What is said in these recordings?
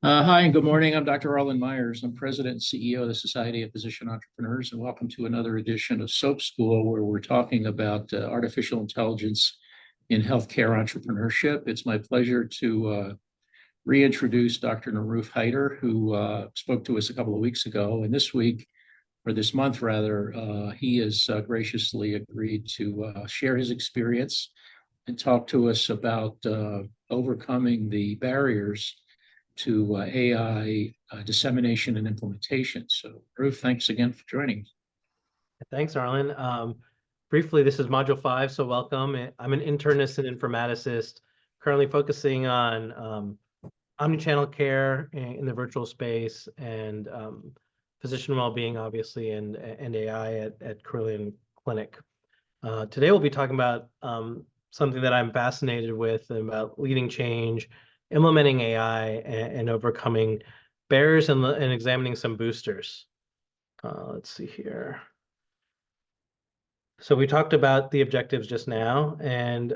Hi, and good morning. I'm Dr. Arlen Myers. I'm President and CEO of the Society of Physician Entrepreneurs, and welcome to another edition of SOPE School, where we're talking about artificial intelligence in healthcare entrepreneurship. It's my pleasure to reintroduce Dr. Naruf Haider, who spoke to us a couple of weeks ago. And this week, or this month rather, he has graciously agreed to share his experience and talk to us about overcoming the barriers to AI dissemination and implementation. So, Ruth, thanks again for joining. Thanks, Arlen. Briefly, this is Module 5, so welcome. I'm an internist and informaticist, currently focusing on omnichannel care in the virtual space and physician well-being, obviously, and AI at Carillion Clinic. Today, we'll be talking about something that I'm fascinated with, about leading change, implementing AI, and overcoming barriers and examining some boosters. Let's see here. So we talked about the objectives just now, and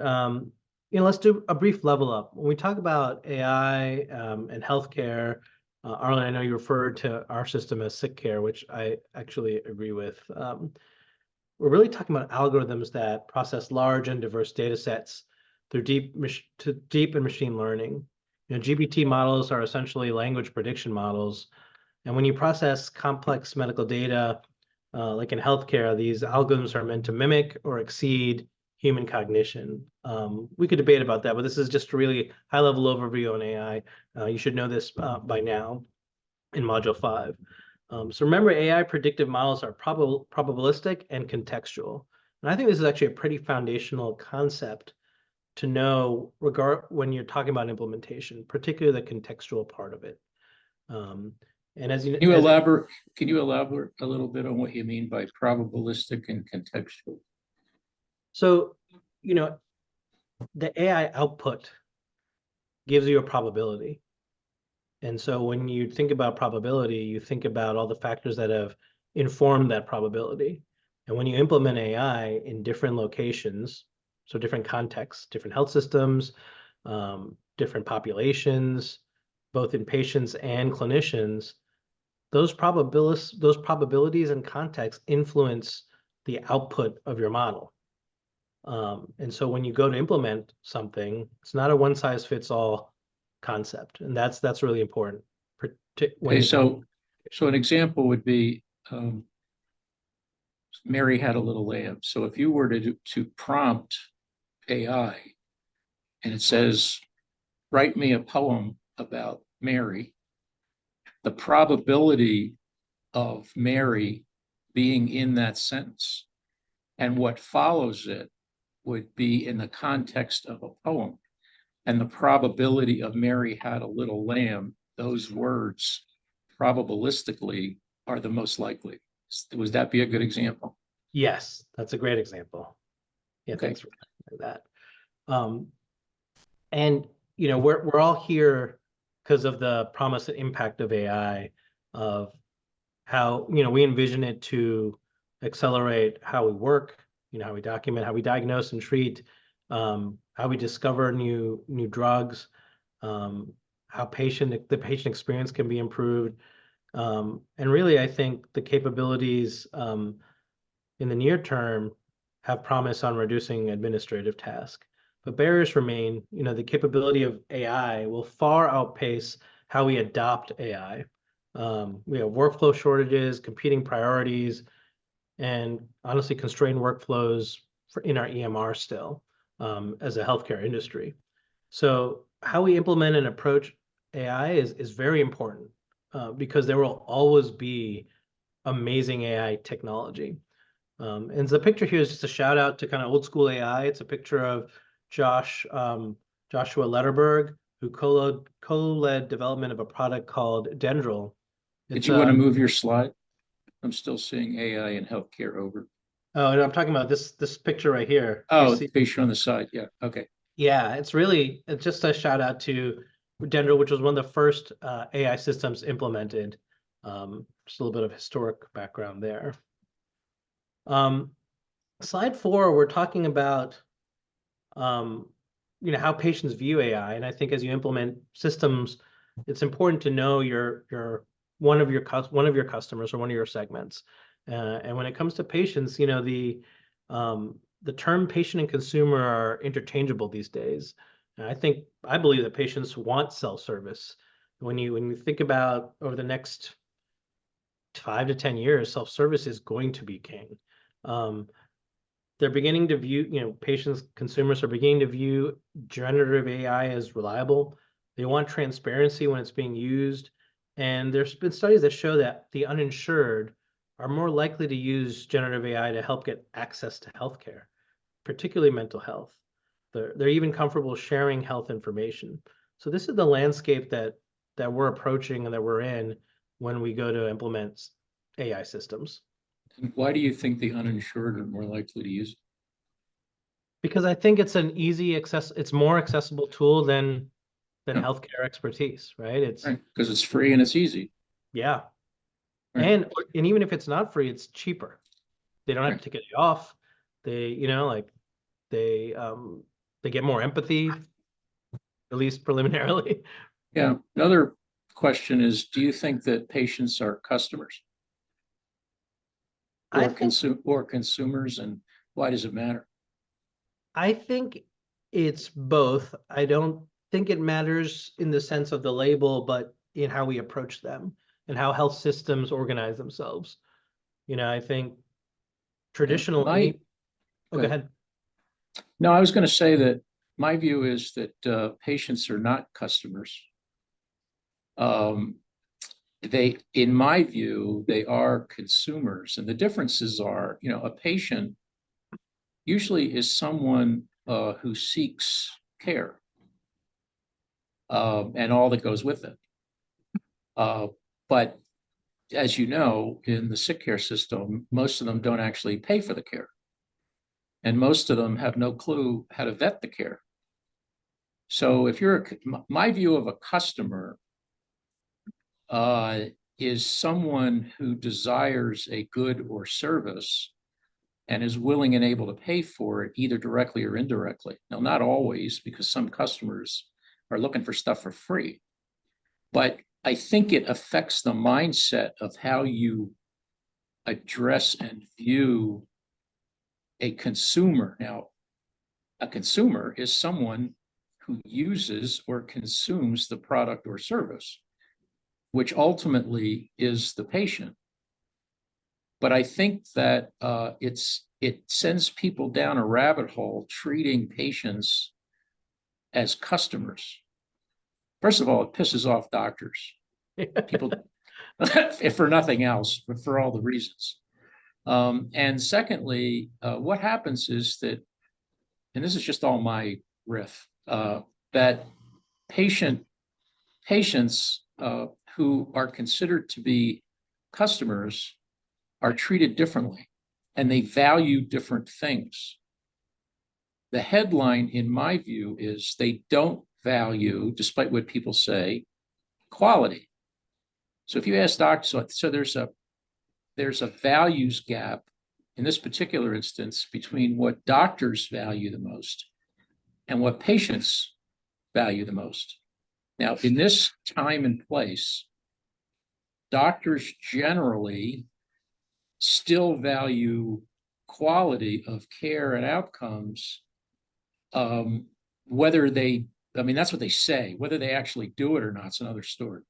let's do a brief level up. When we talk about AI and healthcare, Arlen, I know you referred to our system as sick care, which I actually agree with. We're really talking about algorithms that process large and diverse data sets through deep and machine learning. GPT models are essentially language prediction models, and when you process complex medical data, like in healthcare, these algorithms are meant to mimic or exceed human cognition. We could debate about that, but this is just a really high-level overview on AI. You should know this by now in Module 5. So remember, AI predictive models are probabilistic and contextual. And I think this is actually a pretty foundational concept to know when you're talking about implementation, particularly the contextual part of it. And as you know, can you elaborate a little bit on what you mean by probabilistic and contextual? So, the AI output gives you a probability. And so when you think about probability, you think about all the factors that have informed that probability. And when you implement AI in different locations, so different contexts, different health systems, different populations, both in patients and clinicians, those probabilities and context influence the output of your model. And so when you go to implement something, it's not a one-size-fits-all concept, and that's really important. Okay, so an example would be Mary had a little lamb. So if you were to prompt AI and it says, write me a poem about Mary, the probability of Mary being in that sentence and what follows it would be in the context of a poem. And the probability of Mary had a little lamb, those words probabilistically are the most likely. Would that be a good example? Yes, that's a great example. Yeah, okay. Thanks for that. And we're all here because of the promise and impact of AI, of how we envision it to accelerate how we work, how we document, how we diagnose and treat, how we discover new drugs, how the patient experience can be improved. And really, I think the capabilities in the near term have promise on reducing administrative tasks. But barriers remain. The capability of AI will far outpace how we adopt AI. We have workflow shortages, competing priorities, and honestly constrained workflows in our EMR still as a healthcare industry. So how we implement and approach AI is very important because there will always be amazing AI technology. And the picture here is just a shout out to kind of old school AI. It's a picture of Joshua Letterberg, who co-led development of a product called Dendril. Did you want to move your slide? I'm still seeing AI in healthcare over. Oh, and I'm talking about this picture right here. Oh, the picture on the side. Yeah. Okay. Yeah, it's just a shout out to Dendril, which was one of the first AI systems implemented. Just a little bit of historic background there. Slide 4, we're talking about how patients view AI, and I think as you implement systems it's important to know your one of your customers or one of your segments. And when it comes to patients, the term patient and consumer are interchangeable these days. And I believe that patients want self-service. When you think about over the next 5 to 10 years, self-service is going to be king. They're beginning to view, patients, consumers are beginning to view generative AI as reliable. They want transparency when it's being used. And there's been studies that show that the uninsured are more likely to use generative AI to help get access to healthcare, particularly mental health. They're even comfortable sharing health information. So this is the landscape that we're approaching and that we're in when we go to implement AI systems. And why do you think the uninsured are more likely to use it? Because I think it's it's more accessible tool than Yeah, healthcare expertise, right? right, because it's free and it's easy. Yeah. Right, And even if it's not free, it's cheaper. They don't have right. to take it off. Like they get more empathy, at least preliminarily. Yeah. Another question is, do you think that patients are customers I or think consumers, and why does it matter? I think it's both. I don't think it matters in the sense of the label, but in how we approach them and how health systems organize themselves. I think Yeah, my traditionally, oh, go good. ahead. No, I was going to say that my view is that patients are not customers. Um, in my view, they are consumers, and the differences are, a patient usually is someone who seeks care and all that goes with it. But as you know, in the sick care system, most of them don't actually pay for the care. And most of them have no clue how to vet the care. So if my view of a customer uh, is someone who desires a good or service and is willing and able to pay for it either directly or indirectly. Now, not always, because some customers are looking for stuff for free, but I think it affects the mindset of how you address and view a consumer. Now, a consumer is someone who uses or consumes the product or service, which ultimately is the patient. But I think that it sends people down a rabbit hole treating patients as customers. First of all, it pisses off doctors. People, if for nothing else, but for all the reasons. And secondly, what happens is that, and this is just all my riff, that patients who are considered to be customers are treated differently, and they value different things. The headline, in my view, is they don't value, despite what people say, quality. So if you ask doctors, so there's a values gap in this particular instance between what doctors value the most and what patients value the most. Now, in this time and place, doctors generally still value quality of care and outcomes, whether that's what they say. Whether they actually do it or not is another story.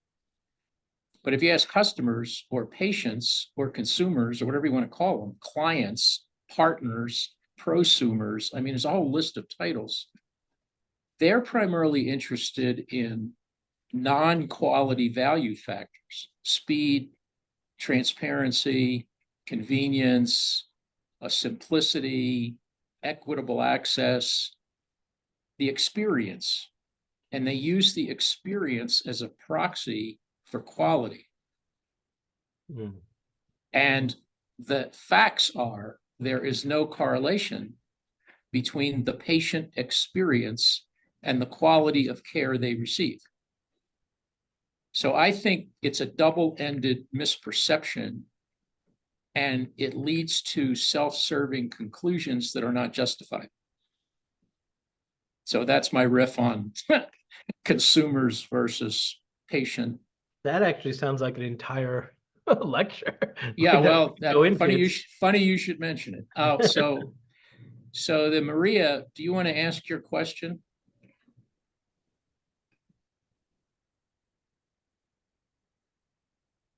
But if you ask customers or patients or consumers or whatever you want to call them, clients, partners, prosumers, there's a whole list of titles. They're primarily interested in non-quality value factors: speed, transparency, convenience, simplicity, equitable access, the experience. And they use the experience as a proxy for quality. Mm. And the facts are there is no correlation between the patient experience and the quality of care they receive. So I think it's a double-ended misperception, and it leads to self-serving conclusions that are not justified. So that's my riff on consumers versus patient. That actually sounds like an entire lecture. Yeah, That well, go into funny you should mention it. Oh, so then Maria, do you want to ask your question?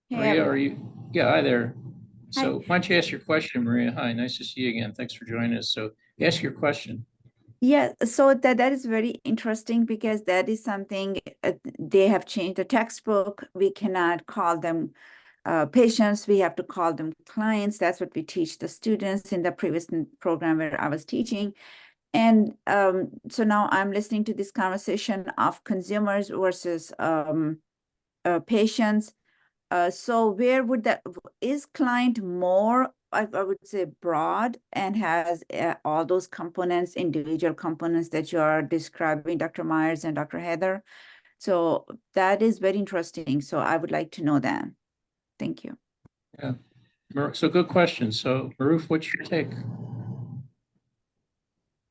Hey, Maria, are everyone. you? Yeah, hi there. Hi. So why don't you ask your question, Maria? Hi, nice to see you again. Thanks for joining us. So ask your question. Yeah, so that is very interesting because that is something they have changed the textbook. We cannot call them patients. We have to call them clients. That's what we teach the students in the previous program where I was teaching. And so now I'm listening to this conversation of consumers versus patients. So where would that, is client more, I would say broad and has all those components, individual components that you are describing, Dr. Myers and Dr. Heather. So that is very interesting. So I would like to know that. Thank you. Yeah. So good question. So Maruf, what's your take?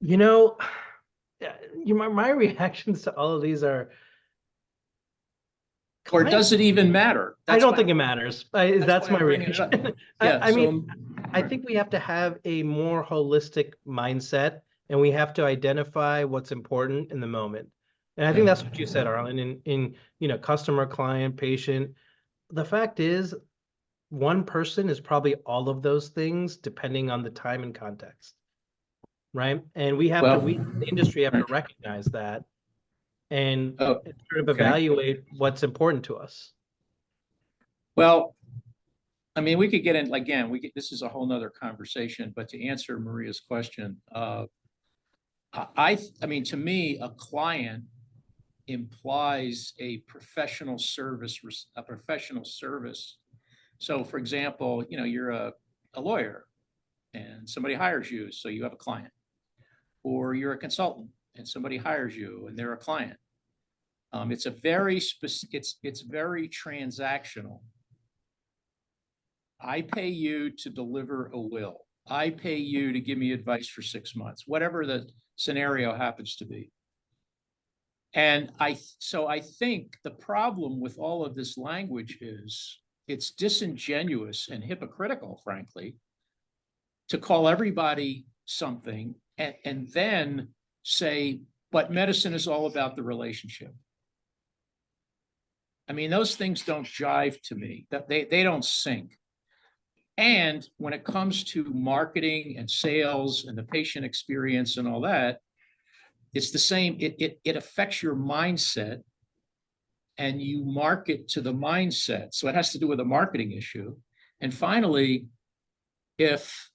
You know, my reactions to all of these are. Or does it even matter? I don't think it matters. That's my reaction. Yeah, I mean, I think we have to have a more holistic mindset, and we have to identify what's important in the moment. And I think that's what you said, Arlen, in customer, client, patient. The fact is, one person is probably all of those things, depending on the time and context, right? And we the industry have to recognize that and sort of evaluate what's important to us. Well, I mean, we could get in again. This is a whole nother conversation. But to answer Maria's question, I mean, to me, a client implies a professional service. So, for example, you're a lawyer, and somebody hires you, so you have a client, or you're a consultant, and somebody hires you, and they're a client. It's a very it's very transactional. I pay you to deliver a will. I pay you to give me advice for 6 months, whatever the scenario happens to be. And so I think the problem with all of this language is it's disingenuous and hypocritical, frankly, to call everybody something and then say, but medicine is all about the relationship. I mean, those things don't jive to me. They don't sync. And when it comes to marketing and sales and the patient experience and all that, it's the same. It affects your mindset, and you market to the mindset. So it has to do with a marketing issue. And finally, if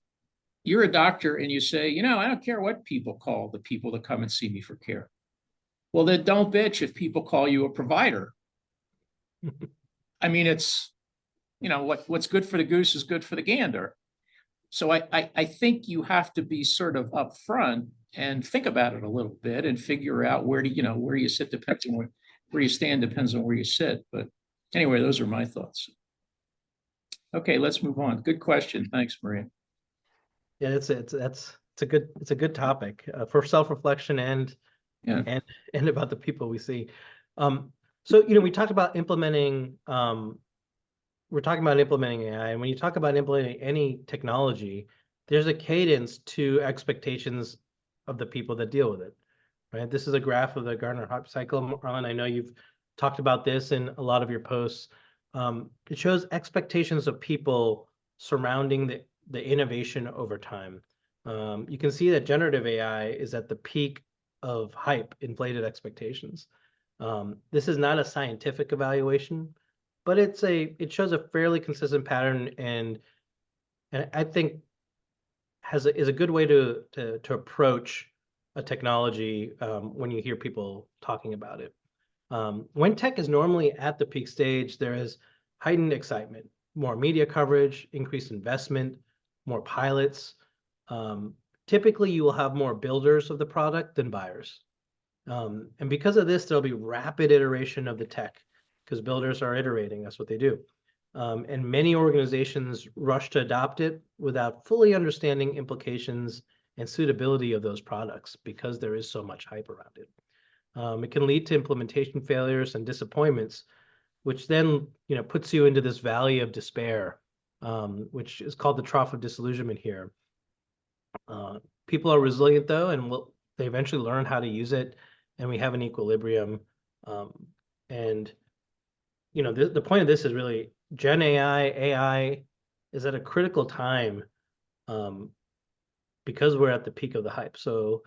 you're a doctor and you say, I don't care what people call the people that come and see me for care. Well, then don't bitch if people call you a provider. I mean, it's, what's good for the goose is good for the gander. So I think you have to be sort of upfront and think about it a little bit and figure out where you sit, depends on where you stand, depends on where you sit. But anyway, those are my thoughts. Okay, let's move on. Good question. Thanks, Maria. Yeah, it's a good topic for self-reflection and about the people we see. So we talked about implementing. We're talking about implementing AI, and when you talk about implementing any technology, there's a cadence to expectations of the people that deal with it, right? This is a graph of the Gartner Hype Cycle. Arlen, I know you've talked about this in a lot of your posts. It shows expectations of people surrounding the innovation over time. You can see that generative AI is at the peak of hype, inflated expectations. This is not a scientific evaluation, but it shows a fairly consistent pattern, and I think is a good way to approach a technology when you hear people talking about it. When tech is normally at the peak stage, there is heightened excitement, more media coverage, increased investment, more pilots. Typically, you will have more builders of the product than buyers. And because of this, there'll be rapid iteration of the tech because builders are iterating. That's what they do. And many organizations rush to adopt it without fully understanding implications and suitability of those products because there is so much hype around it. It can lead to implementation failures and disappointments which then, puts you into this valley of despair, which is called the trough of disillusionment here. People are resilient though, and they eventually learn how to use it, and we have an equilibrium. And the point of this is really Gen AI is at a critical time, because we're at the peak of the hype. So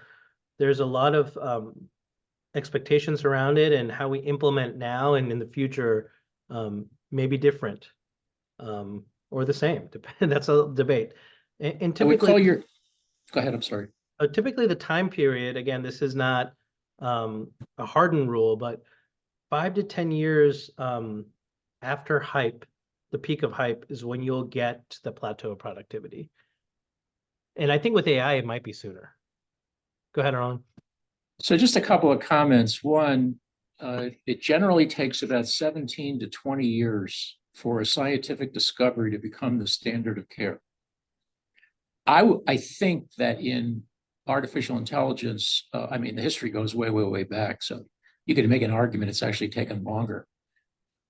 there's a lot of expectations around it, and how we implement now and in the future may be different, or the same. That's a debate. And I would typically, call go ahead, I'm sorry. typically the time period, again, this is not a hardened rule, but 5 to 10 years after hype, the peak of hype is when you'll get to the plateau of productivity. And I think with AI, it might be sooner. Go ahead, Arlen. So just a couple of comments. One, it generally takes about 17 to 20 years for a scientific discovery to become the standard of care. I think that in artificial intelligence, I mean, the history goes way, way, way back. So you could make an argument it's actually taken longer.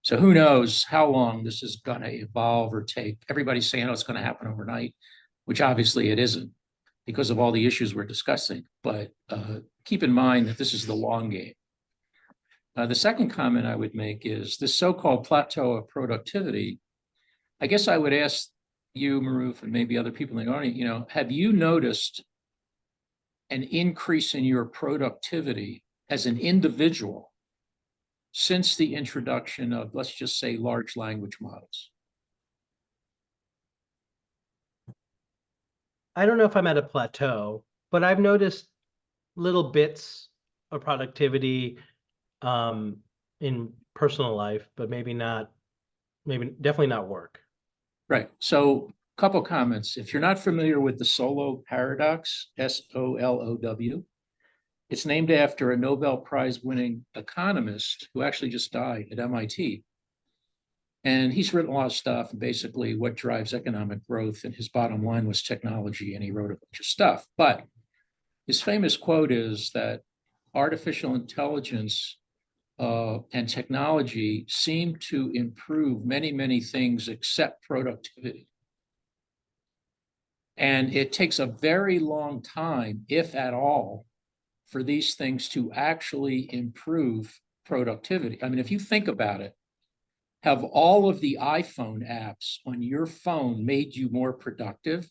So who knows how long this is going to evolve or take. Everybody's saying, oh, it's going to happen overnight, which obviously it isn't because of all the issues we're discussing. But keep in mind that this is the long game. The second comment I would make is this so-called plateau of productivity. I guess I would ask you, Maruf, and maybe other people in the audience, have you noticed an increase in your productivity as an individual since the introduction of, let's just say, large language models? I don't know if I'm at a plateau, but I've noticed little bits of productivity in personal life, but maybe definitely not work. Right. So a couple comments. If you're not familiar with the Solow paradox, SOLOW, it's named after a Nobel Prize winning economist who actually just died at MIT. And he's written a lot of stuff, basically what drives economic growth. And his bottom line was technology, and he wrote a bunch of stuff. But his famous quote is that artificial intelligence and technology seem to improve many, many things except productivity. And it takes a very long time, if at all, for these things to actually improve productivity. I mean, if you think about it, have all of the iPhone apps on your phone made you more productive?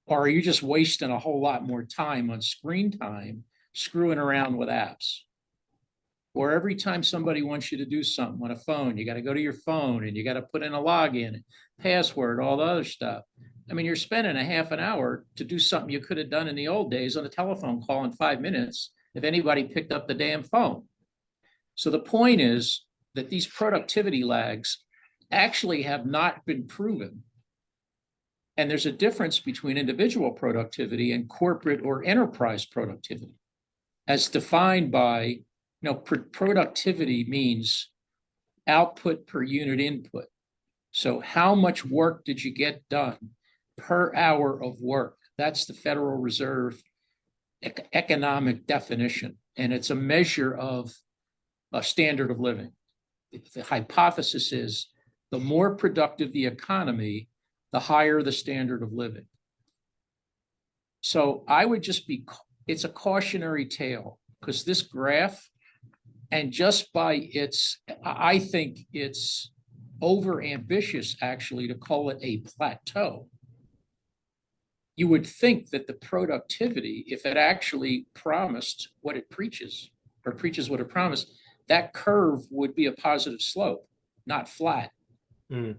Or are you just wasting a whole lot more time on screen time screwing around with apps? Or every time somebody wants you to do something on a phone, you got to go to your phone and you got to put in a login, password, all the other stuff. I mean, you're spending a half an hour to do something you could have done in the old days on a telephone call in 5 minutes if anybody picked up the damn phone. So the point is that these productivity lags actually have not been proven. And there's a difference between individual productivity and corporate or enterprise productivity, as defined by, productivity means output per unit input. So how much work did you get done per hour of work? That's the Federal Reserve economic definition. And it's a measure of a standard of living. The hypothesis is the more productive the economy, the higher the standard of living. So I would just it's a cautionary tale, because this graph, and just by I think it's over ambitious actually to call it a plateau. You would think that the productivity, if it actually promised what it preaches, or preaches what it promised, that curve would be a positive slope, not flat. And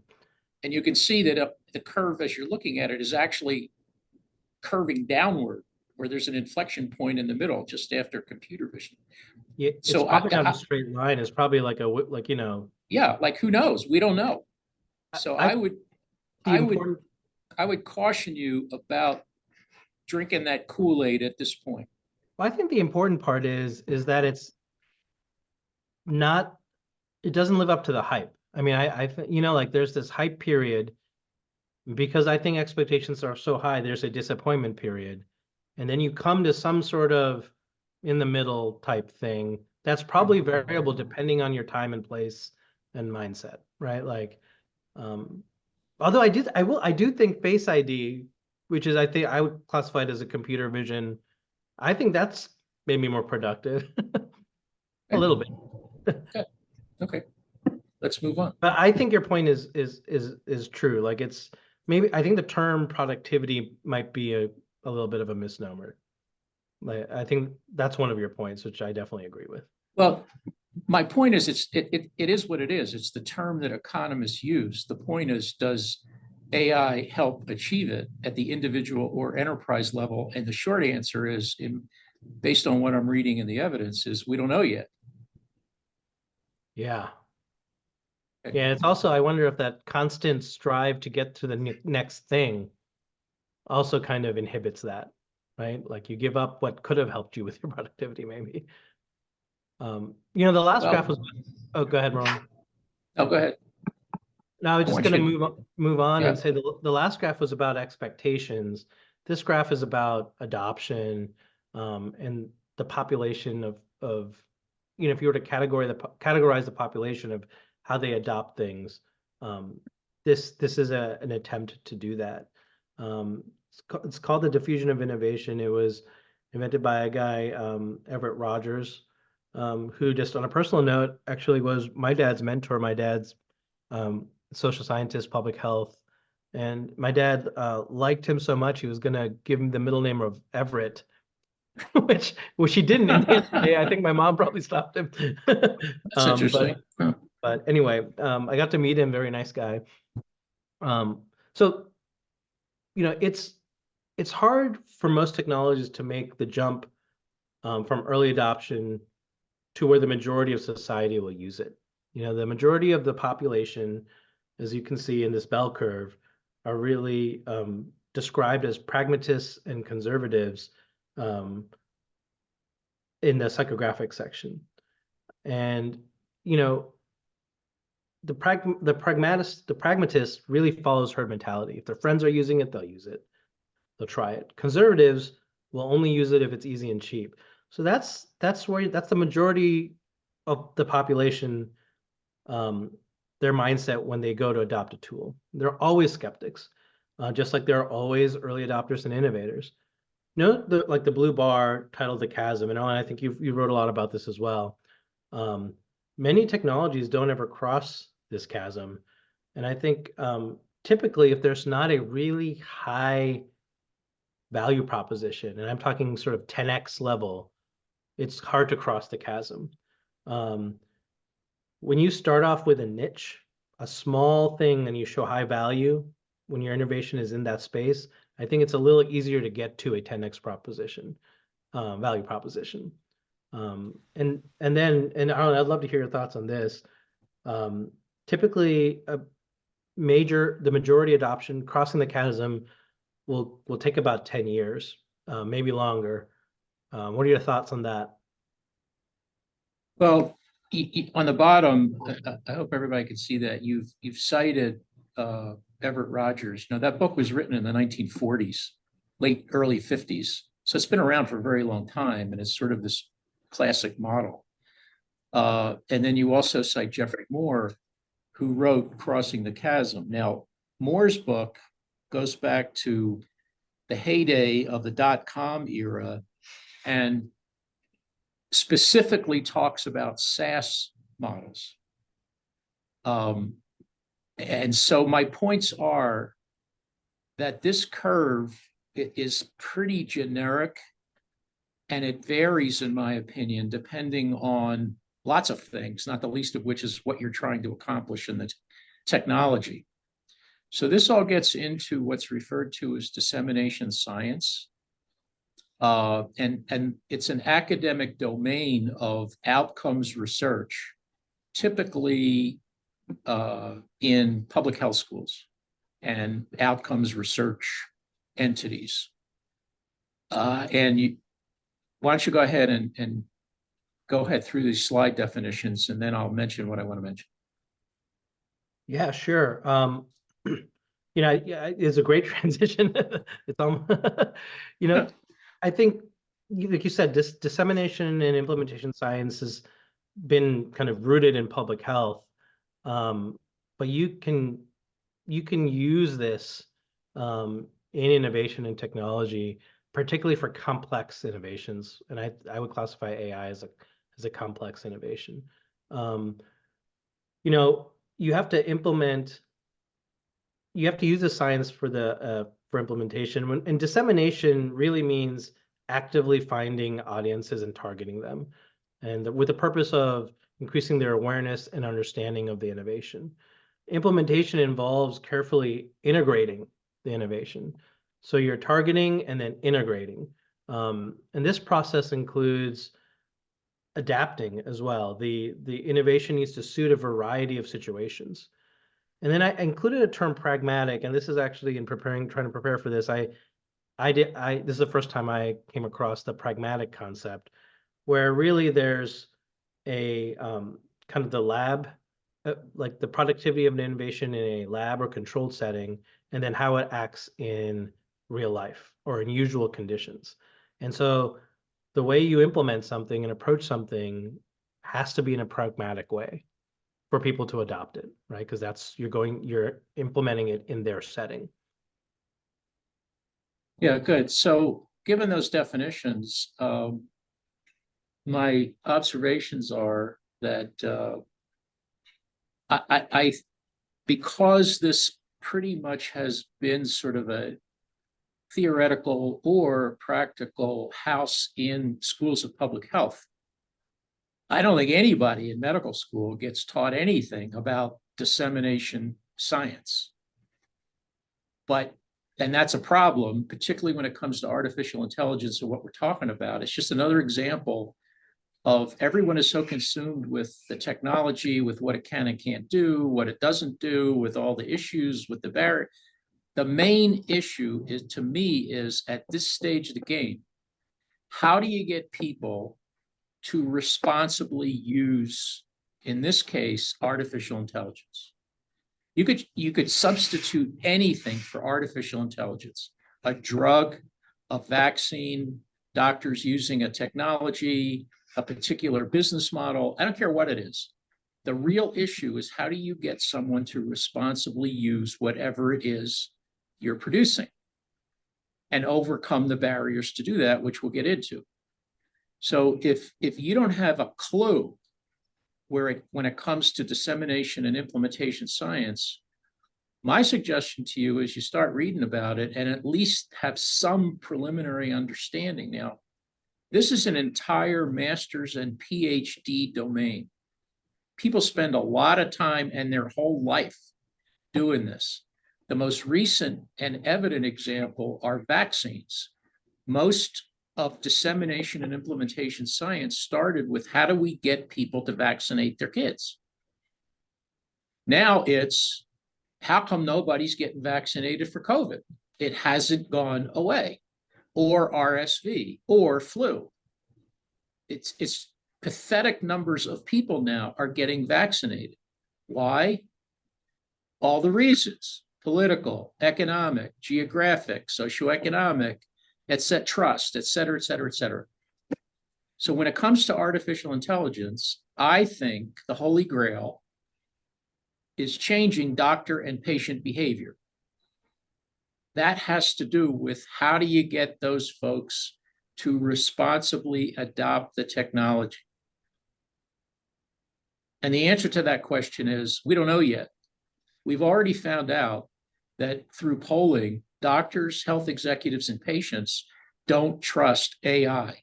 you can see that the curve, as you're looking at it, is actually curving downward, where there's an inflection point in the middle just after computer vision. Yeah, it's so probably not a straight line. It's probably like Yeah, like who knows? We don't know. So I would caution you about drinking that Kool-Aid at this point. Well, I think the important part is that it doesn't live up to the hype. I mean, I like there's this hype period, because I think expectations are so high, there's a disappointment period. And then you come to some sort of in the middle type thing that's probably variable depending on your time and place and mindset. right? Like, although I do think Face ID, which is, I think I would classify it as a computer vision. I think that's maybe more productive a little bit. Okay, let's move on. But I think your point is true. Like, it's maybe, I think the term productivity might be a little bit of a misnomer. Like, I think that's one of your points, which I definitely agree with. Well, my point is it is what it is. It's the term that economists use. The point is, does AI help achieve it at the individual or enterprise level? And the short answer is, based on what I'm reading in the evidence, is we don't know yet. Yeah. Yeah, it's also, I wonder if that constant strive to get to the next thing also kind of inhibits that, right? Like, you give up what could have helped you with your productivity, maybe. The last graph was, oh, go ahead, Ron. Oh, go ahead. No, I was just going to move on Yeah. and say the last graph was about expectations. This graph is about adoption, and the population of if you were to categorize the population of how they adopt things. This is an attempt to do that. It's called the diffusion of innovation. It was invented by a guy, Everett Rogers, who, just on a personal note, actually was my dad's mentor. My dad's social scientist, public health. And my dad liked him so much, he was going to give him the middle name of Everett, which he didn't. In the end of the day, I think my mom probably stopped him. That's interesting. But anyway, I got to meet him, very nice guy. So, it's hard for most technologies to make the jump from early adoption to where the majority of society will use it. The majority of the population, as you can see in this bell curve, are really described as pragmatists and conservatives in the psychographic section. And the pragmatist really follows herd mentality. If their friends are using it, they'll use it. They'll try it. Conservatives will only use it if it's easy and cheap. So that's the majority of the population, their mindset when they go to adopt a tool. They're always skeptics, just like there are always early adopters and innovators. Like the blue bar titled The Chasm, and I think you wrote a lot about this as well. Many technologies don't ever cross this chasm. And I think typically, if there's not a really high value proposition, and I'm talking sort of 10x level, it's hard to cross the chasm. When you start off with a niche, a small thing, and you show high value, when your innovation is in that space, I think it's a little easier to get to a 10x proposition, value proposition. And Arlen, I'd love to hear your thoughts on this. Typically, the majority adoption, crossing the chasm, will take about 10 years, maybe longer. What are your thoughts on that? Well, on the bottom, I hope everybody can see that you've cited Everett Rogers. Now, that book was written in the 1940s, early 50s. So it's been around for a very long time, and it's sort of this classic model. And then you also cite Jeffrey Moore, who wrote Crossing the Chasm. Now, Moore's book goes back to the heyday of the .com era, and specifically talks about SaaS models. And so my points are that this curve is pretty generic, and it varies, in my opinion, depending on lots of things, not the least of which is what you're trying to accomplish in the technology. So this all gets into what's referred to as dissemination science. And it's an academic domain of outcomes research, typically in public health schools and outcomes research entities. Why don't you go ahead and go ahead through these slide definitions, and then I'll mention what I want to mention. Yeah, sure. It's a great transition. It's I think, like you said, dissemination and implementation science has been kind of rooted in public health. but you can use this in innovation and technology, particularly for complex innovations. And I would classify AI as a complex innovation. You know, you have to use the science for implementation. And dissemination really means actively finding audiences and targeting them, and with the purpose of increasing their awareness and understanding of the innovation. Implementation involves carefully integrating the innovation. So you're targeting and then integrating. And this process includes adapting as well. The innovation needs to suit a variety of situations. And then I included a term pragmatic, and this is actually in trying to prepare for this, this is the first time I came across the pragmatic concept, where really there's a kind of the lab, like the productivity of an innovation in a lab or controlled setting, and then how it acts in real life or in usual conditions. And so the way you implement something and approach something has to be in a pragmatic way for people to adopt it, right? Because you're implementing it in their setting. Yeah, good. So given those definitions, my observations are that because this pretty much has been sort of a theoretical or practical house in schools of public health, I don't think anybody in medical school gets taught anything about dissemination science. And that's a problem, particularly when it comes to artificial intelligence and what we're talking about. It's just another example of everyone is so consumed with the technology, with what it can and can't do, what it doesn't do, with all the issues, with the barrier. The main issue is, to me, is at this stage of the game, how do you get people to responsibly use, in this case, artificial intelligence? You could substitute anything for artificial intelligence, a drug, a vaccine, doctors using a technology, a particular business model. I don't care what it is. The real issue is, how do you get someone to responsibly use whatever it is you're producing and overcome the barriers to do that, which we'll get into. So if you don't have a clue when it comes to dissemination and implementation science, my suggestion to you is you start reading about it and at least have some preliminary understanding. Now, this is an entire master's and PhD domain. People spend a lot of time and their whole life doing this. The most recent and evident example are vaccines. Most of dissemination and implementation science started with, how do we get people to vaccinate their kids? Now it's, how come nobody's getting vaccinated for COVID? It hasn't gone away, or RSV, or flu. It's pathetic numbers of people now are getting vaccinated. Why? All the reasons: political, economic, geographic, socioeconomic, trust, et cetera, et cetera, et cetera. So when it comes to artificial intelligence, I think the Holy Grail is changing doctor and patient behavior. That has to do with, how do you get those folks to responsibly adopt the technology? And the answer to that question is, we don't know yet. We've already found out that through polling, doctors, health executives, and patients don't trust AI.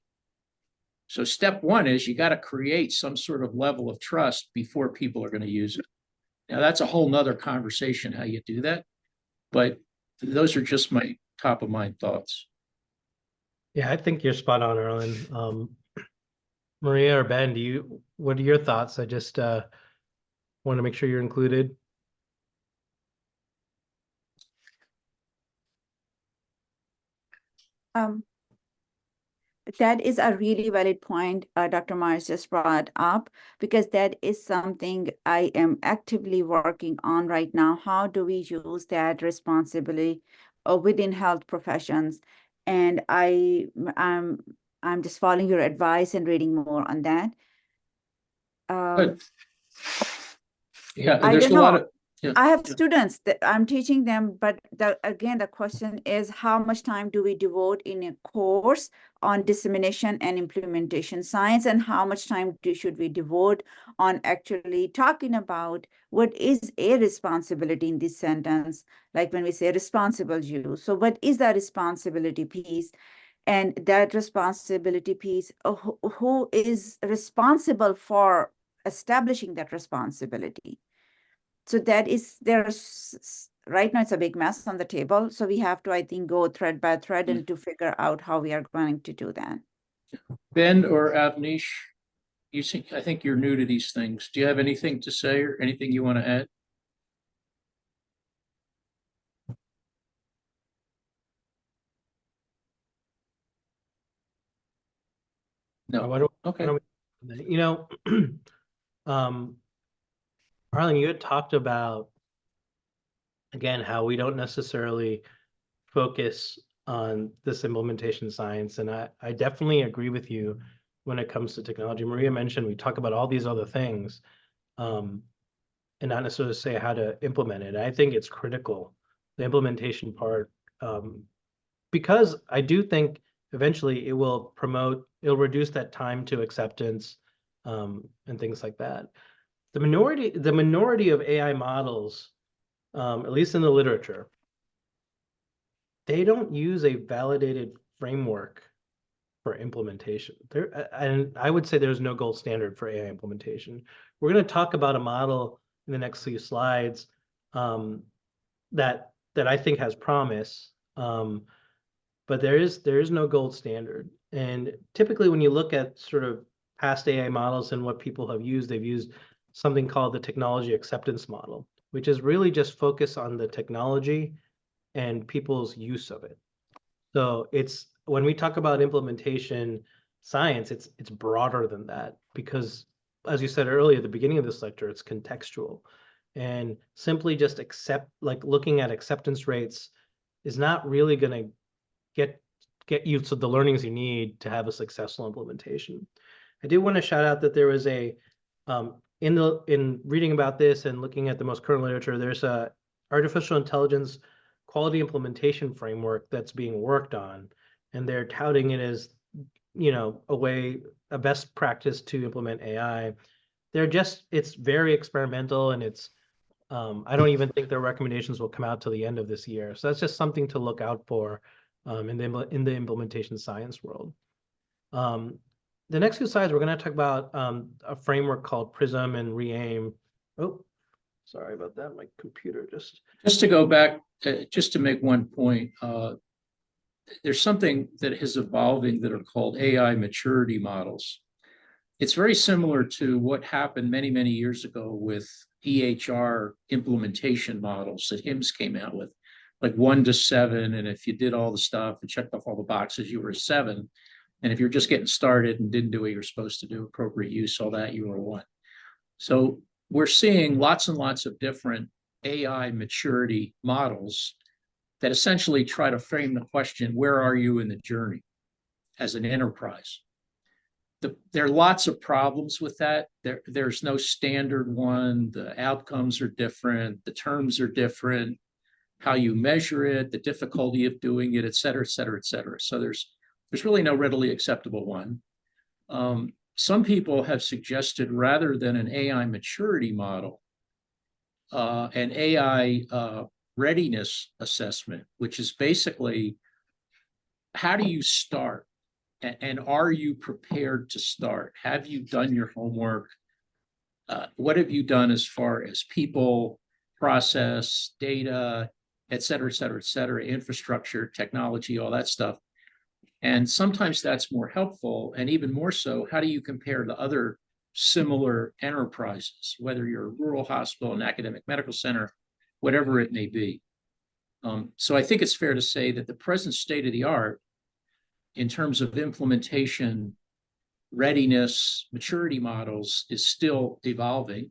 So step one is, you got to create some sort of level of trust before people are going to use it. Now, that's a whole nother conversation, how you do that. But those are just my top of mind thoughts. Yeah, I think you're spot on, Erlen. Maria or Ben, what are your thoughts? I just want to make sure you're included. That is a really valid point Dr. Myers just brought up, because that is something I am actively working on right now. How do we use that responsibly within health professions? And I'm just following your advice and reading more on that. Yeah, I there's don't a lot know. of, Yeah. I have Yeah. students that I'm teaching them, but again, the question is how much time do we devote in a course on dissemination and implementation science, and how much time should we devote on actually talking about what is a responsibility in this sentence, like when we say responsible use. So what is that responsibility piece? And that responsibility piece, who is responsible for establishing that responsibility? So that is, right now it's a big mess on the table. So we have to, I think, go thread by thread and to figure out how we are going to do that. Ben or Avnish, I think you're new to these things. Do you have anything to say or anything you want to add? No. Why don't Okay. we, you know, Arlen, you had talked about, again, how we don't necessarily focus on this implementation science. And I definitely agree with you when it comes to technology. Maria mentioned we talk about all these other things, and not necessarily say how to implement it. I think it's critical, the implementation part, because I do think eventually it'll reduce that time to acceptance, and things like that. The minority of AI models, at least in the literature, they don't use a validated framework for implementation. And I would say there's no gold standard for AI implementation. We're going to talk about a model in the next few slides, that I think has promise, but there is no gold standard. And typically, when you look at sort of past AI models and what people have used, they've used something called the technology acceptance model, which is really just focus on the technology and people's use of it. So it's, when we talk about implementation science, it's broader than that, because as you said earlier at the beginning of this lecture, it's contextual. And simply just looking at acceptance rates is not really going to get you to the learnings you need to have a successful implementation. I do want to shout out that there was in reading about this and looking at the most current literature, there's a artificial intelligence quality implementation framework that's being worked on, and they're touting it as, a best practice to implement AI. It's very experimental, and I don't even think their recommendations will come out till the end of this year. So that's just something to look out for, in the implementation science world. The next few slides, we're going to talk about a framework called PRISM and REAIM. Oh, sorry about that. My computer just to go back, just to make one point. There's something that is evolving that are called AI maturity models. It's very similar to what happened many, many years ago with EHR implementation models that HIMSS came out with, like 1 to 7. And if you did all the stuff and checked off all the boxes, you were a 7. And if you're just getting started and didn't do what you're supposed to do, appropriate use, all that, you were a 1. So we're seeing lots and lots of different AI maturity models that essentially try to frame the question, where are you in the journey as an enterprise? There are lots of problems with that. There's no standard one. The outcomes are different. The terms are different. How you measure it, the difficulty of doing it, et cetera, et cetera, et cetera. So there's really no readily acceptable one. Some people have suggested, rather than an AI maturity model, an AI readiness assessment, which is basically, how do you start? And are you prepared to start? Have you done your homework? What have you done as far as people, process, data, et cetera, et cetera, et cetera, infrastructure, technology, all that stuff? And sometimes that's more helpful. And even more so, how do you compare to other similar enterprises, whether you're a rural hospital, an academic medical center, whatever it may be? So I think it's fair to say that the present state of the art in terms of implementation, readiness, maturity models is still evolving.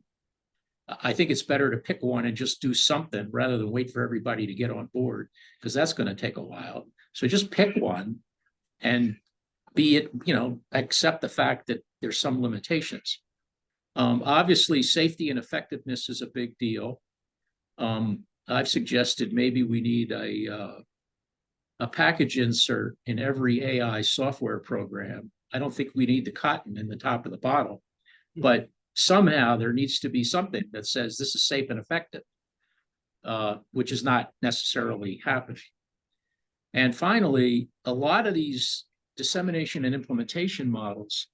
I think it's better to pick one and just do something rather than wait for everybody to get on board, because that's going to take a while. So just pick one and accept the fact that there's some limitations. Obviously, safety and effectiveness is a big deal. I've suggested maybe we need a package insert in every AI software program. I don't think we need the cotton in the top of the bottle, but somehow there needs to be something that says this is safe and effective, which is not necessarily happening. And finally, a lot of these dissemination and implementation models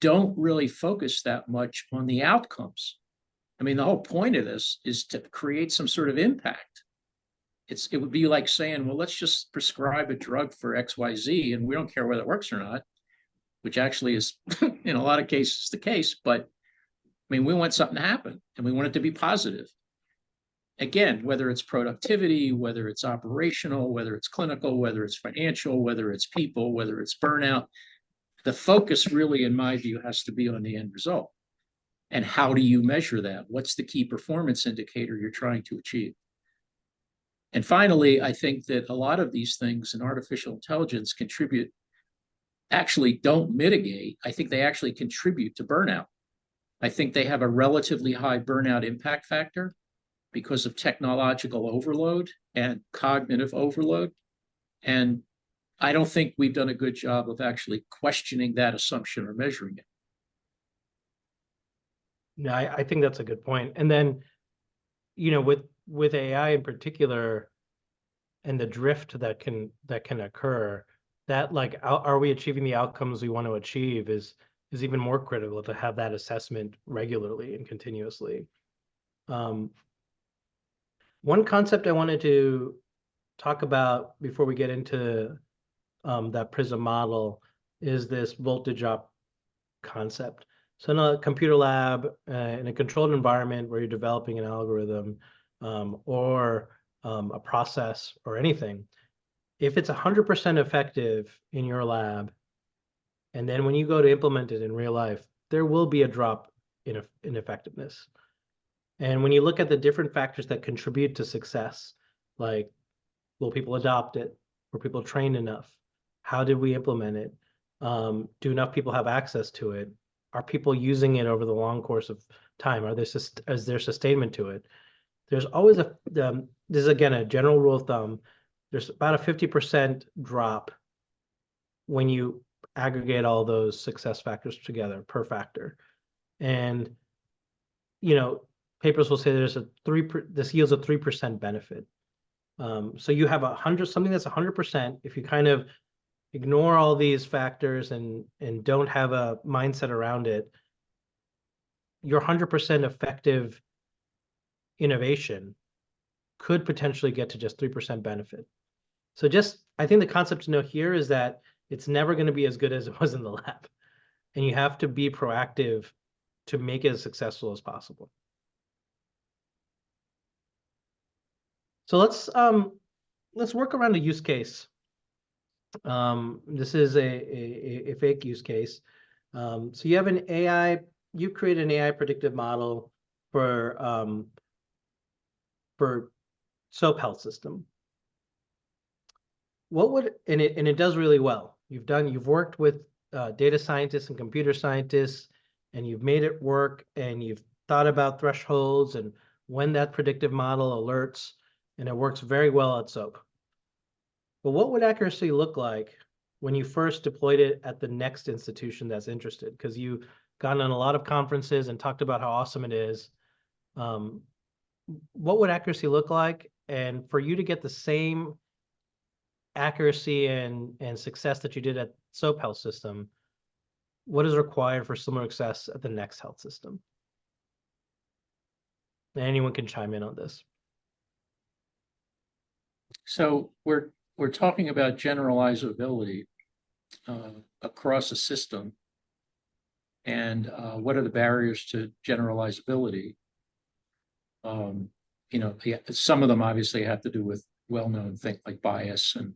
don't really focus that much on the outcomes. I mean, the whole point of this is to create some sort of impact. It would be like saying, well, let's just prescribe a drug for XYZ and we don't care whether it works or not, which actually is in a lot of cases the case. But I mean, we want something to happen and we want it to be positive. Again, whether it's productivity, whether it's operational, whether it's clinical, whether it's financial, whether it's people, whether it's burnout, the focus really, in my view, has to be on the end result. And how do you measure that? What's the key performance indicator you're trying to achieve? And finally, I think that a lot of these things in artificial intelligence actually don't mitigate. I think they actually contribute to burnout. I think they have a relatively high burnout impact factor because of technological overload and cognitive overload. And I don't think we've done a good job of actually questioning that assumption or measuring it. No, I think that's a good point. And then, with AI in particular, and the drift that can occur, that like, are we achieving the outcomes we want to achieve is even more critical to have that assessment regularly and continuously. One concept I wanted to talk about before we get into that PRISM model is this voltage drop concept. So in a computer lab, in a controlled environment where you're developing an algorithm or a process or anything, if it's 100% effective in your lab, and then when you go to implement it in real life, there will be a drop in effectiveness. And when you look at the different factors that contribute to success, like, will people adopt it? Were people trained enough? How did we implement it? Do enough people have access to it? Are people using it over the long course of time? Is there sustainment to it? There's always this is again a general rule of thumb. There's about a 50% drop when you aggregate all those success factors together per factor. And papers will say this yields a 3% benefit. So you have something that's 100%. If you kind of ignore all these factors and don't have a mindset around it, your 100% effective innovation could potentially get to just 3% benefit. So I think the concept to know here is that it's never going to be as good as it was in the lab. And you have to be proactive to make it as successful as possible. So let's work around a use case. This is a fake use case. So you have you've created an AI predictive model for SOPE health system. And it does really well. You've worked with data scientists and computer scientists, and you've made it work, and you've thought about thresholds and when that predictive model alerts, and it works very well at SOPE. But what would accuracy look like when you first deployed it at the next institution that's interested? Because you've gone on a lot of conferences and talked about how awesome it is. What would accuracy look like? And for you to get the same accuracy and success that you did at SOPE health system, what is required for similar success at the next health system? And anyone can chime in on this. So we're talking about generalizability across a system, and what are the barriers to generalizability? Some of them obviously have to do with well-known things like bias, and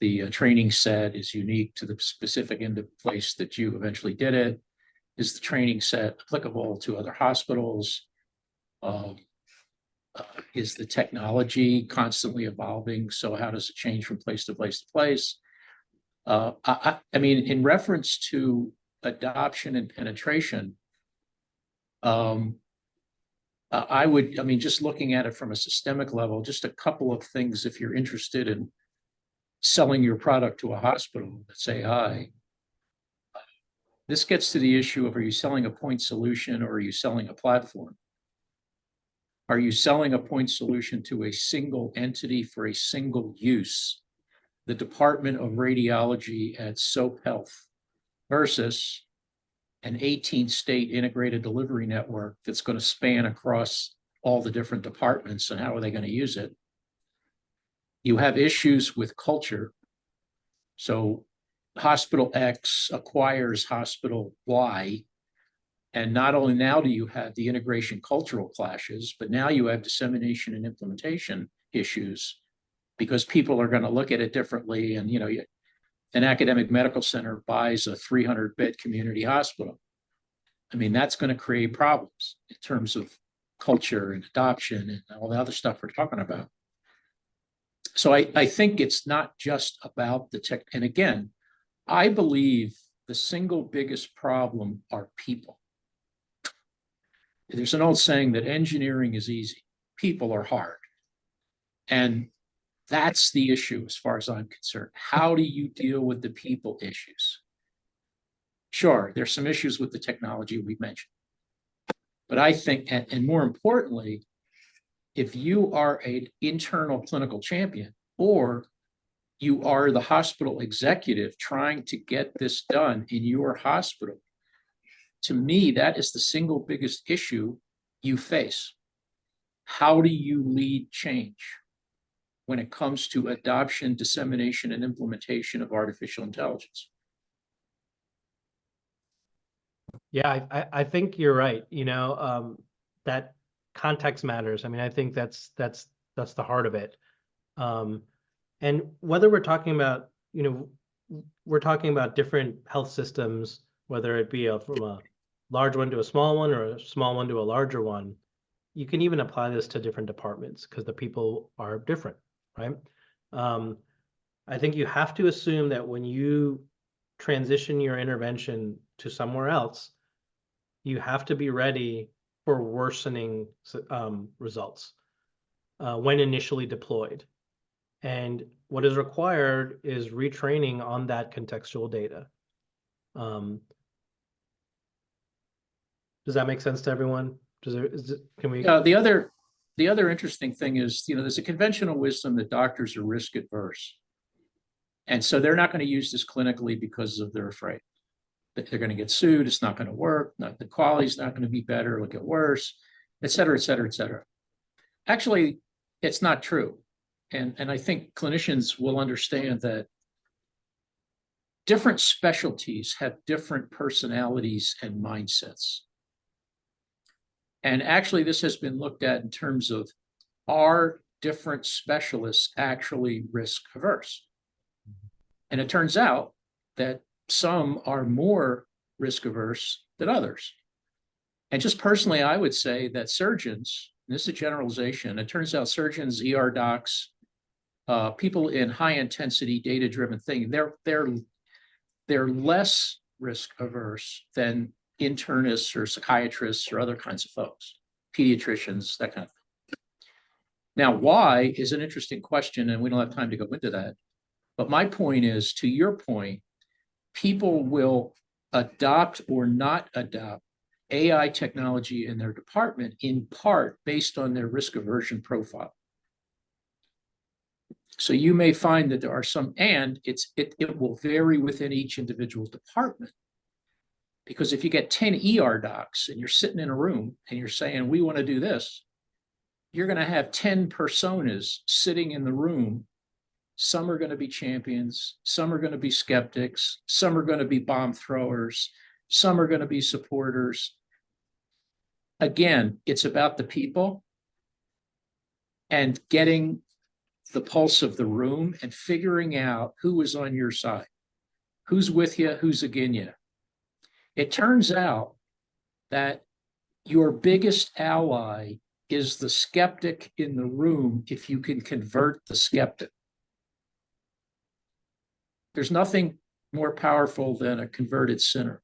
the training set is unique to the specific place that you eventually did it. Is the training set applicable to other hospitals? Is the technology constantly evolving? So how does it change from place to place to place? I mean, in reference to adoption and penetration, I would, I mean, just looking at it from a systemic level, just a couple of things if you're interested in selling your product to a hospital that's AI. This gets to the issue of, are you selling a point solution or are you selling a platform? Are you selling a point solution to a single entity for a single use? The Department of Radiology at SOPE Health versus an 18-state integrated delivery network that's going to span across all the different departments, and how are they going to use it? You have issues with culture. So hospital X acquires hospital Y, and not only now do you have the integration cultural clashes, but now you have dissemination and implementation issues, because people are going to look at it differently. And, you know, an academic medical center buys a 300-bed community hospital. I mean, that's going to create problems in terms of culture and adoption and all the other stuff we're talking about. So I think it's not just about the tech. And again, I believe the single biggest problem are people. There's an old saying that engineering is easy, people are hard. And that's the issue as far as I'm concerned. How do you deal with the people issues? Sure, there's some issues with the technology we mentioned. But I think, and more importantly, if you are an internal clinical champion, or you are the hospital executive trying to get this done in your hospital, to me, that is the single biggest issue you face. How do you lead change when it comes to adoption, dissemination, and implementation of artificial intelligence? Yeah, I think you're right. You know, that context matters. I mean, I think that's the heart of it. And whether we're talking about, you know, we're talking about different health systems, whether it be from a large one to a small one, or a small one to a larger one, you can even apply this to different departments because the people are different, right? I think you have to assume that when you transition your intervention to somewhere else, you have to be ready for worsening results when initially deployed. And what is required is retraining on that contextual data. Does that make sense to everyone? Can we? The other interesting thing is, you know, there's a conventional wisdom that doctors are risk adverse. And so they're not going to use this clinically because they're afraid that they're going to get sued. It's not going to work. The quality's not going to be better. It'll get worse, et cetera, et cetera, et cetera. Actually, it's not true. And I think clinicians will understand that different specialties have different personalities and mindsets. And actually, this has been looked at in terms of, are different specialists actually risk averse? And it turns out that some are more risk averse than others. And just personally, I would say that surgeons, and this is a generalization, it turns out surgeons, ER docs, people in high intensity data driven thing, they're less risk averse than internists or psychiatrists or other kinds of folks, pediatricians, that kind of thing. Now, why is an interesting question, and we don't have time to go into that. But my point is, to your point, people will adopt or not adopt AI technology in their department in part based on their risk aversion profile. So you may find that there are some, and it will vary within each individual department. Because if you get 10 ER docs and you're sitting in a room and you're saying, we want to do this, you're going to have 10 personas sitting in the room. Some are going to be champions, some are going to be skeptics, some are going to be bomb throwers, some are going to be supporters. Again, it's about the people and getting the pulse of the room and figuring out who is on your side, who's with you, who's against you. It turns out that your biggest ally is the skeptic in the room if you can convert the skeptic. There's nothing more powerful than a converted sinner.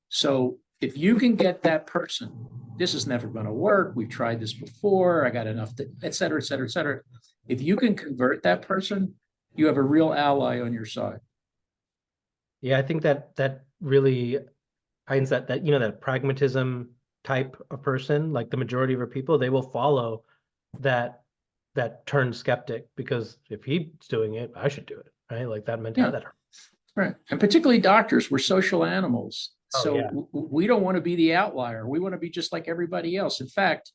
So If you can get that person, this is never going to work. We've tried this before. I got enough, et cetera, et cetera, et cetera. If you can convert that person, you have a real ally on your side. Yeah, I think that really finds that you know, that pragmatism type of person, like the majority of our people, they will follow that turned skeptic, because if he's doing it, I should do it, right? Like that mentality. Right. And particularly doctors, we're social animals. Oh, So yeah. we don't want to be the outlier. We want to be just like everybody else. In fact,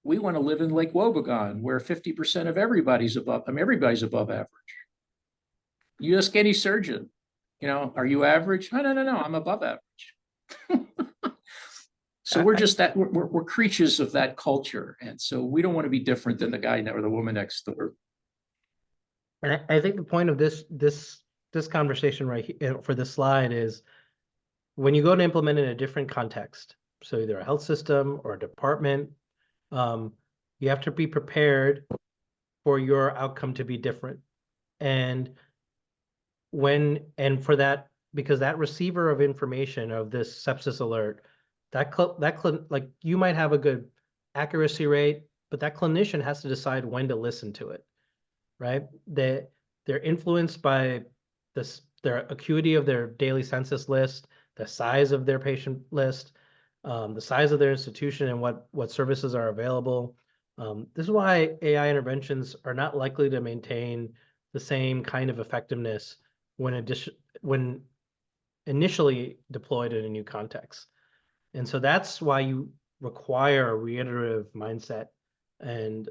we want to live in Lake Wobegon, where 50% of everybody's above average. You ask any surgeon, are you average? No, I'm above average. So we're just that we're creatures of that culture. And so we don't want to be different than the guy or the woman next door. And I think the point of this conversation right here for this slide is, when you go to implement in a different context, so either a health system or a department, you have to be prepared for your outcome to be different. And for that, because that receiver of information of this sepsis alert, like you might have a good accuracy rate, but that clinician has to decide when to listen to it, right? They're influenced by their acuity of their daily census list, the size of their patient list, the size of their institution, and what services are available. This is why AI interventions are not likely to maintain the same kind of effectiveness when initially deployed in a new context. And so that's why you require a reiterative mindset and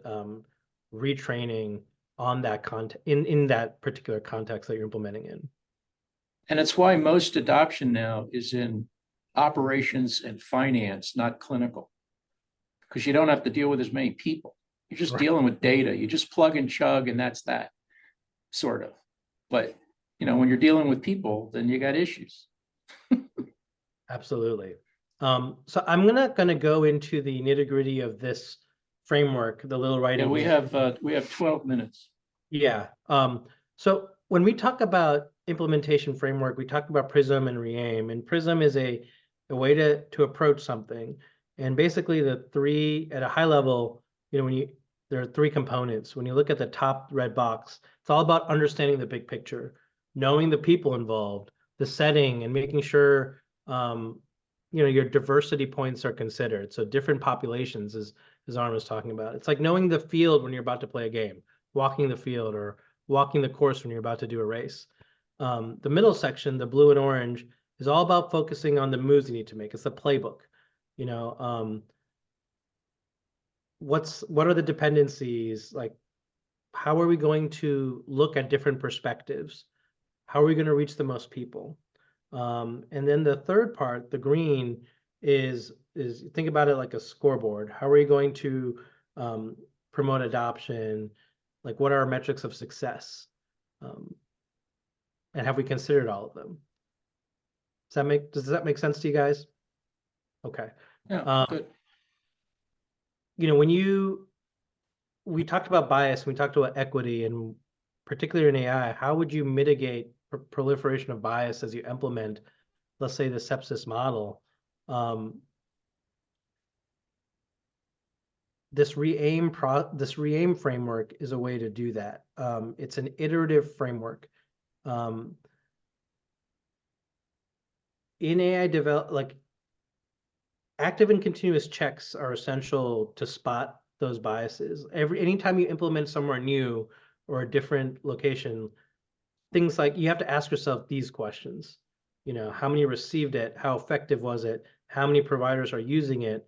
retraining on that content in that particular context that you're implementing in. And it's why most adoption now is in operations and finance, not clinical, because you don't have to deal with as many people. You're just dealing with data. You just plug and chug, and that's that, sort of. But when you're dealing with people, then you got issues. Absolutely. So I'm not gonna go into the nitty-gritty of this framework, the little writing. Yeah, we have 12 minutes. Yeah. So when we talk about implementation framework, we talk about PRISM and REAIM, and PRISM is a way to approach something. And basically the three at a high level, there are three components. When you look at the top red box, it's all about understanding the big picture, knowing the people involved, the setting, and making sure your diversity points are considered. So different populations, as Arn was talking about. It's like knowing the field when you're about to play a game, walking the field or walking the course when you're about to do a race. The middle section, the blue and orange, is all about focusing on the moves you need to make. It's the playbook. What are the dependencies? Like, how are we going to look at different perspectives? How are we going to reach the most people? And then the third part, the green, is think about it like a scoreboard. How are you going to promote adoption? Like, what are our metrics of success? And have we considered all of them? Does that make sense to you guys? Okay. Yeah, good. We talked about bias, we talked about equity, and particularly in AI, how would you mitigate proliferation of bias as you implement, let's say, the sepsis model? This REAIM framework is a way to do that. It's an iterative framework. In AI active and continuous checks are essential to spot those biases. Anytime you implement somewhere new or a different location, things like you have to ask yourself these questions. How many received it? How effective was it? How many providers are using it?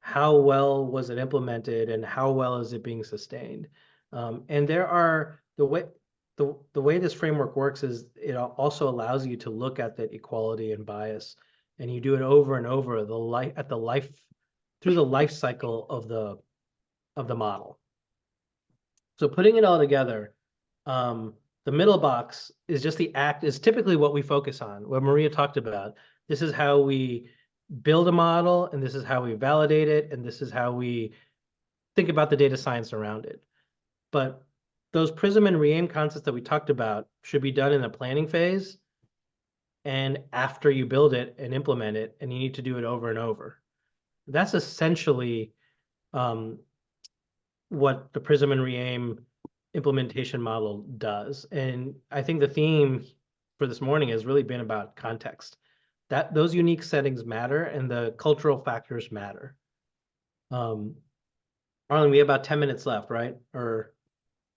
How well was it implemented, and how well is it being sustained? And the way this framework works is it also allows you to look at that equality and bias, and you do it over and over through the life cycle of the model. So putting it all together, the middle box is just is typically what we focus on, what Maria talked about. This is how we build a model, and this is how we validate it, and this is how we think about the data science around it. But those PRISM and REAIM concepts that we talked about should be done in the planning phase and after you build it and implement it, and you need to do it over and over. That's essentially what the Prism and Reaim implementation model does. And I think the theme for this morning has really been about context. That those unique settings matter and the cultural factors matter. Arlen, we have about 10 minutes left, right? Or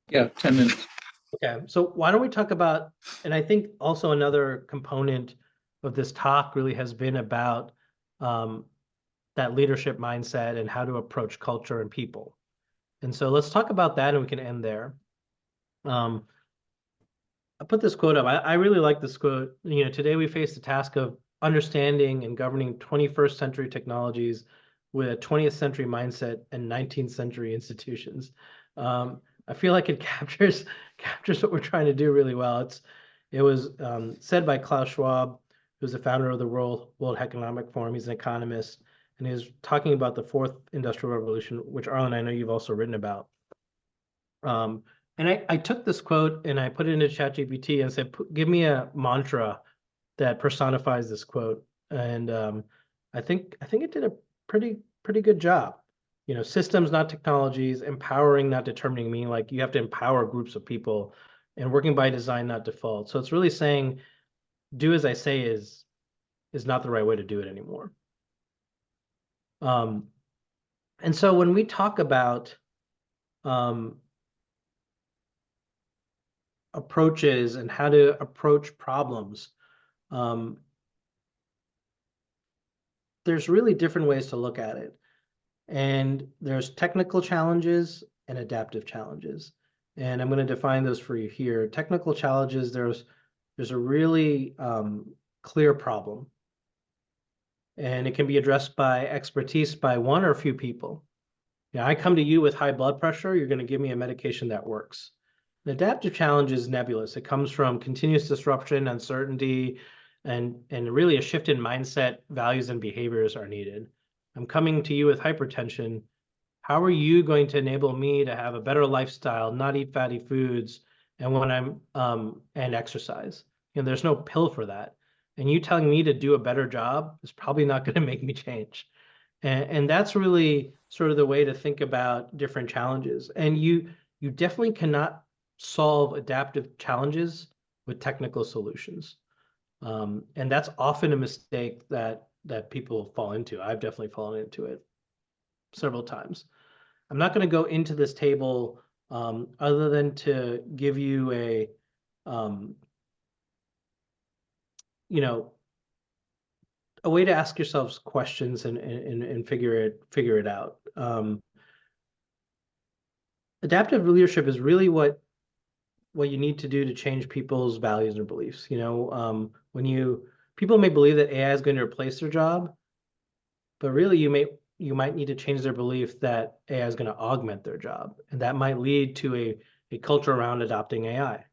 Yeah, 10 minutes. okay, so why don't we talk about, and I think also another component of this talk really has been about that leadership mindset and how to approach culture and people. And so let's talk about that and we can end there. I put this quote up. I really like this quote. You know, today we face the task of understanding and governing 21st century technologies with a 20th century mindset and 19th century institutions. I feel like it captures what we're trying to do really well. It was said by Klaus Schwab, who's the founder of the World Economic Forum. He's an economist, and he was talking about the fourth industrial revolution, which Arlen, I know you've also written about. And I took this quote and I put it into ChatGPT and said, give me a mantra that personifies this quote. And I think it did a pretty good job. You know, systems, not technologies, empowering, not determining, meaning like you have to empower groups of people, and working by design, not default. So it's really saying, do as I say is not the right way to do it anymore. And so when we talk about approaches and how to approach problems, there's really different ways to look at it. And there's technical challenges and adaptive challenges. And I'm going to define those for you here. Technical challenges, there's a really clear problem. And it can be addressed by expertise by one or a few people. You know, I come to you with high blood pressure, you're going to give me a medication that works. An adaptive challenge is nebulous. It comes from continuous disruption, uncertainty, and really a shift in mindset, values, and behaviors are needed. I'm coming to you with hypertension. How are you going to enable me to have a better lifestyle, not eat fatty foods, and when I'm and exercise? You know, there's no pill for that. And you telling me to do a better job is probably not going to make me change. And that's really sort of the way to think about different challenges. And you definitely cannot solve adaptive challenges with technical solutions. And that's often a mistake that people fall into. I've definitely fallen into it several times. I'm not going to go into this table other than to give you a, you know, a way to ask yourselves questions and figure it out. Adaptive leadership is really what you need to do to change people's values and beliefs. You know, people may believe that AI is going to replace their job, but really you might need to change their belief that AI is going to augment their job, and that might lead to a culture around adopting AI.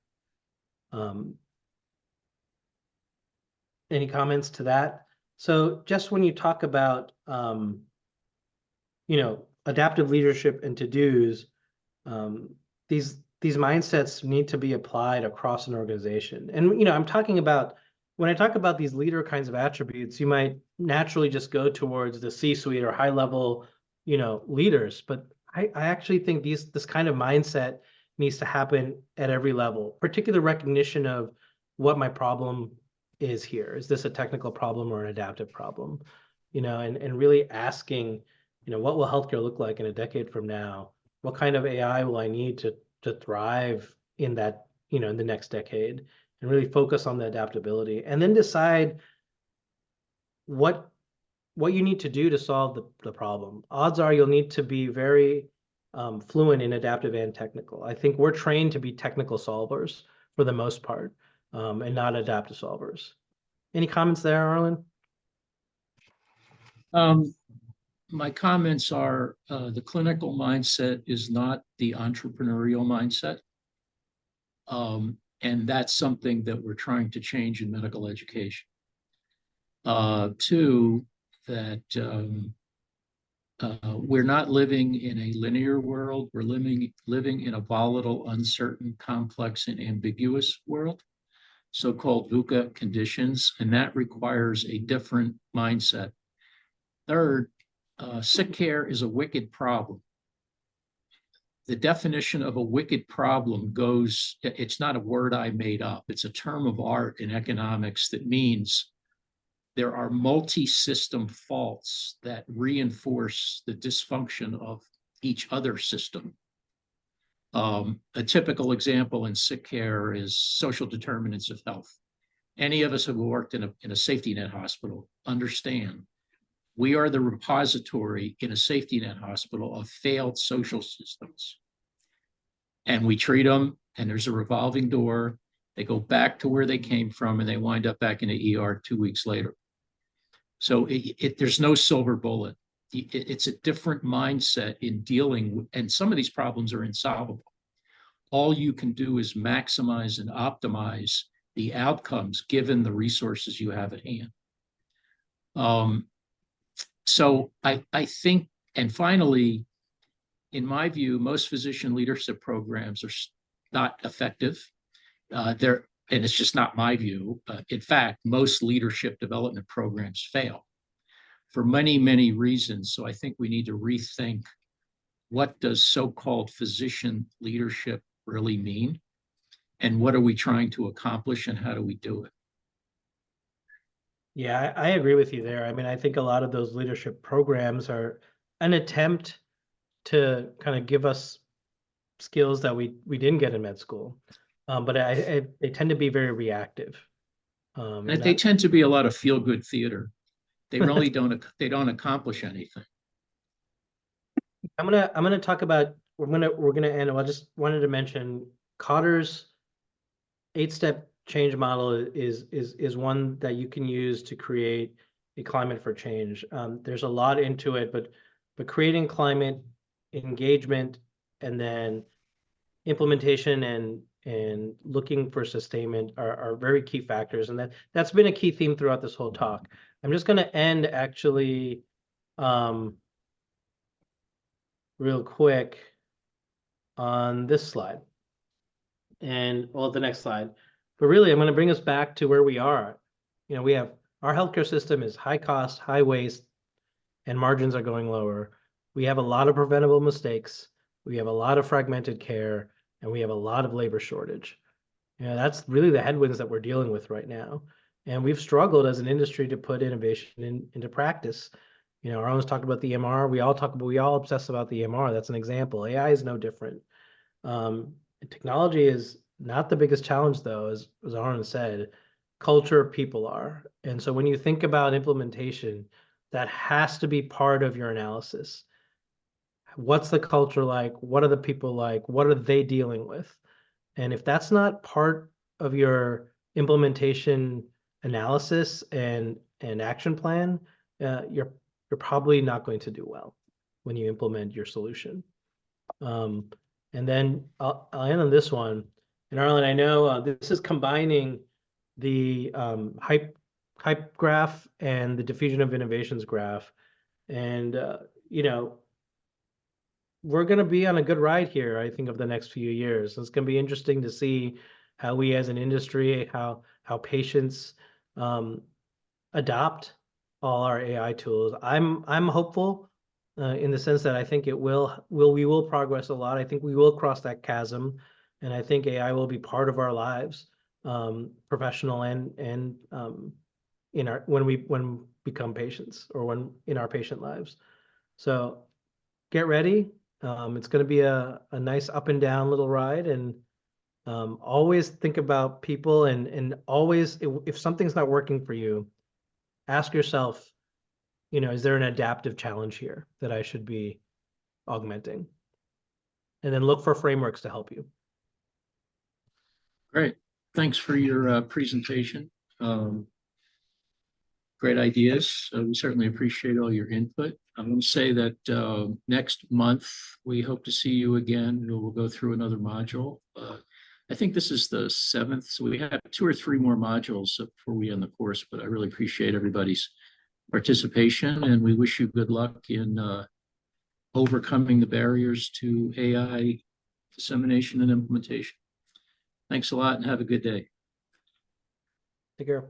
Any comments to that? So just when you talk about, you know, adaptive leadership and to-dos, these mindsets need to be applied across an organization. And, you know, when I talk about these leader kinds of attributes, you might naturally just go towards the C-suite or high level, you know, leaders. But I actually think this kind of mindset needs to happen at every level, particular recognition of what my problem is here. Is this a technical problem or an adaptive problem? You know, and really asking, you know, what will healthcare look like in a decade from now? What kind of AI will I need to thrive in that, you know, in the next decade, and really focus on the adaptability, and then decide what you need to do to solve the problem. Odds are you'll need to be very fluent in adaptive and technical. I think we're trained to be technical solvers for the most part, and not adaptive solvers. Any comments there, Arlen? My comments are the clinical mindset is not the entrepreneurial mindset. And that's something that we're trying to change in medical education. Two, that we're not living in a linear world. We're living in a volatile, uncertain, complex, and ambiguous world. so-called VUCA conditions, and that requires a different mindset. Third, sick care is a wicked problem. The definition of a wicked problem goes, it's not a word I made up, it's a term of art in economics that means there are multi-system faults that reinforce the dysfunction of each other system. A typical example in sick care is social determinants of health. Any of us who have worked in a safety net hospital understand we are the repository in a safety net hospital of failed social systems. And we treat them, and there's a revolving door. They go back to where they came from, and they wind up back in the ER 2 weeks later. So there's no silver bullet. It's a different mindset in dealing with, and some of these problems are insolvable. All you can do is maximize and optimize the outcomes given the resources you have at hand. So I think, and finally, in my view, most physician leadership programs are not effective. And it's just not my view. In fact, most leadership development programs fail for many, many reasons. So I think we need to rethink, what does so-called physician leadership really mean? And what are we trying to accomplish, and how do we do it? Yeah, I agree with you there. I mean, I think a lot of those leadership programs are an attempt to kind of give us skills that we didn't get in med school, but they tend to be very reactive. And they tend to be a lot of feel-good theater. They really don't accomplish anything. I'm gonna talk about, we're gonna end. I just wanted to mention Cotter's 8-step change model is one that you can use to create a climate for change. There's a lot into it, but creating climate, engagement, and then implementation and looking for sustainment are very key factors, and that's been a key theme throughout this whole talk. I'm just going to end actually real quick on this slide, and well, the next slide. But really, I'm going to bring us back to where we are. You know, we have our healthcare system is high cost, high waste, and margins are going lower. We have a lot of preventable mistakes. We have a lot of fragmented care, and we have a lot of labor shortage. You know, that's really the headwinds that we're dealing with right now. And we've struggled as an industry to put innovation into practice. You know, Arlen's talked about the EMR. We all obsess about the EMR. That's an example. AI is no different. Technology is not the biggest challenge, though, as Arlen said. Culture, people are. And so when you think about implementation, that has to be part of your analysis. What's the culture like? What are the people like? What are they dealing with? And if that's not part of your implementation analysis and action plan, you're probably not going to do well when you implement your solution. And then I'll end on this one. And Arlen, I know this is combining the hype graph and the diffusion of innovations graph. And, you know, we're going to be on a good ride here, I think, of the next few years. It's going to be interesting to see how we as an industry, how patients adopt all our AI tools. I'm hopeful in the sense that I think we will progress a lot. I think we will cross that chasm, and I think AI will be part of our lives, professional and in our when we become patients, or when in our patient lives. So get ready. It's going to be a nice up and down little ride, and always think about people, and always, if something's not working for you, ask yourself, you know, is there an adaptive challenge here that I should be augmenting? And then look for frameworks to help you. Great. Thanks for your presentation. Great ideas. We certainly appreciate all your input. I'm going to say that next month, we hope to see you again. We'll go through another module. I think this is the 7th, so we have 2 or 3 more modules before we end the course, but I really appreciate everybody's participation, and we wish you good luck in overcoming the barriers to AI dissemination and implementation. Thanks a lot, and have a good day. Take care.